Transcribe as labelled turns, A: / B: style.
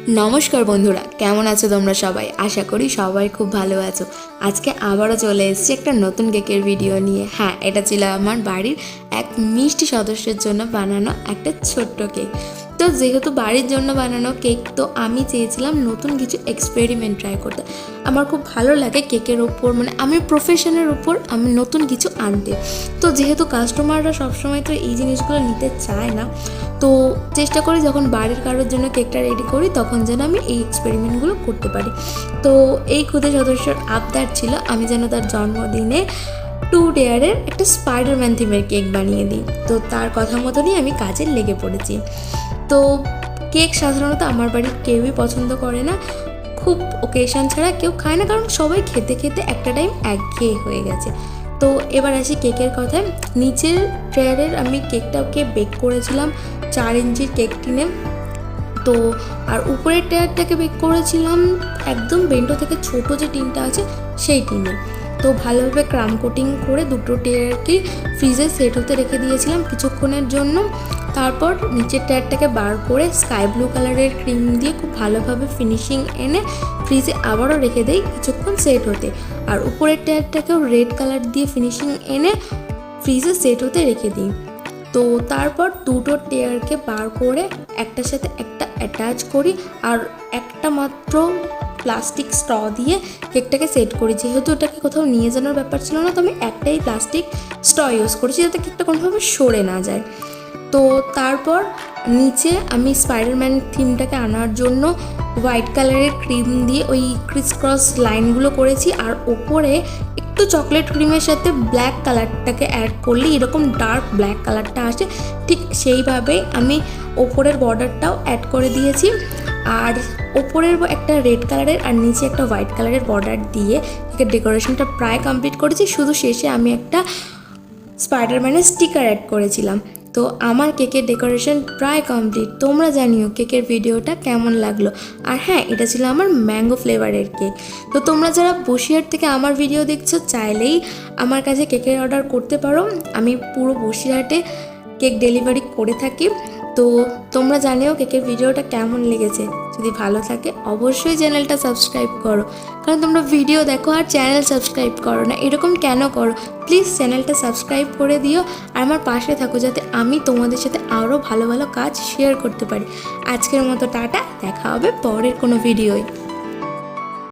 A: নমস্কার বন্ধুরা, কেমন আছো তোমরা সবাই? আশা করি সবাই খুব ভালো আছো। আজকে আবারও চলে এসেছি একটা নতুন কেকের ভিডিও নিয়ে। হ্যাঁ, এটা ছিল আমার বাড়ির এক মিষ্টি সদস্যের জন্য বানানো একটা ছোট্ট কেক। তো যেহেতু বাড়ির জন্য বানানো কেক, তো আমি চেয়েছিলাম নতুন কিছু এক্সপেরিমেন্ট ট্রাই করতে। আমার খুব ভালো লাগে কেকের ওপর, মানে আমি প্রফেশনের উপর আমি নতুন কিছু আনতে। তো যেহেতু কাস্টমাররা সবসময় তো এই জিনিসগুলো নিতে চায় না, তো চেষ্টা করি যখন বাড়ির কারোর জন্য কেকটা রেডি করি তখন যেন আমি এই এক্সপেরিমেন্টগুলো করতে পারি। তো এই ক্ষুদে সদস্যর আবদার ছিল আমি যেন তার জন্মদিনে 2 লেয়ারের একটা স্পাইডারম্যান থিমের কেক বানিয়ে দিই। তো তার কথা মতনই আমি কাজে লেগে পড়েছি। তো কেক সাধারণত আমার বাড়ির কেউই পছন্দ করে না, খুব ওকেশন ছাড়া কেউ খায় না, কারণ সবাই খেতে খেতে একটা টাইম একঘেয়ে হয়ে গেছে। তো এবার আসি কেকের কথায়। নিচের ট্রেয়ারের আমি কেকটাকে বেক করেছিলাম 4 ইঞ্চির কেক টিনে। তো আর উপরের টেয়ারটাকে বেক করেছিলাম একদম বেন্টো থেকে ছোট যে টিনটা আছে সেই টিনে। তো ভালোভাবে ক্রাম কোটিং করে দুটো টেয়ারকেই ফ্রিজে সেট হতে রেখে দিয়েছিলাম কিছুক্ষণের জন্য। তারপর নিচের টায়ারটাকে বার করে স্কাই ব্লু কালারের ক্রিম দিয়ে খুব ভালোভাবে ফিনিশিং এনে ফ্রিজে আবারও রেখে দেই কিছুক্ষণ সেট হতে। আর উপরের টায়ারটাকেও রেড কালার দিয়ে ফিনিশিং এনে ফ্রিজে সেট হতে রেখে দিই। তো তারপর দুটো টেয়ারকে বার করে একটার সাথে একটা অ্যাটাচ করি আর একটা মাত্র প্লাস্টিক স্ট্র দিয়ে কেকটাকে সেট করি। যেহেতু ওটাকে কোথাও নিয়ে যাওয়ার ব্যাপার ছিল না, তো আমি একটাই প্লাস্টিক স্ট্র ইউজ করেছি যাতে কেকটা কোনোভাবে সরে না যায়। তো তারপর নিচে আমি স্পাইডারম্যান থিমটাকে আনার জন্য হোয়াইট কালারের ক্রিম দিয়ে ওই ক্রিস ক্রস লাইনগুলো করেছি, আর ওপরে একটু চকলেট ক্রিমের সাথে ব্ল্যাক কালারটাকে অ্যাড করলে এরকম ডার্ক ব্ল্যাক কালারটা আসে, ঠিক সেইভাবেই আমি ওপরের বর্ডারটাও অ্যাড করে দিয়েছি। আর ওপরের একটা রেড কালারের আর নিচে একটা হোয়াইট কালারের বর্ডার দিয়ে কেকের ডেকোরেশনটা প্রায় কমপ্লিট করেছি। শুধু শেষে আমি একটা স্পাইডারম্যানের স্টিকার অ্যাড করেছিলাম। তো আমার কেকের ডেকোরেশন প্রায় কমপ্লিট। তোমরা জানিও কেকের ভিডিওটা কেমন লাগলো। আর হ্যাঁ, এটা ছিল আমার ম্যাঙ্গো ফ্লেভারের কেক। তো তোমরা যারা বসিরহাট থেকে আমার ভিডিও দেখছো, চাইলেই আমার কাছে কেকের অর্ডার করতে পারো। আমি পুরো বসিরহাটে কেক ডেলিভারি করে থাকি। তো তোমরা জানিও কেকের ভিডিওটা কেমন লেগেছে। যদি ভালো থাকে অবশ্যই চ্যানেলটা সাবস্ক্রাইব করো, কারণ তোমরা ভিডিও দেখো আর চ্যানেল সাবস্ক্রাইব করো না, এরকম কেন করো? প্লিজ চ্যানেলটা সাবস্ক্রাইব করে দিও আর আমার পাশে থাকো, যাতে আমি তোমাদের সাথে আরও ভালো ভালো কাজ শেয়ার করতে পারি। আজকের মতো টাটা, দেখা হবে পরের কোনো ভিডিওয়।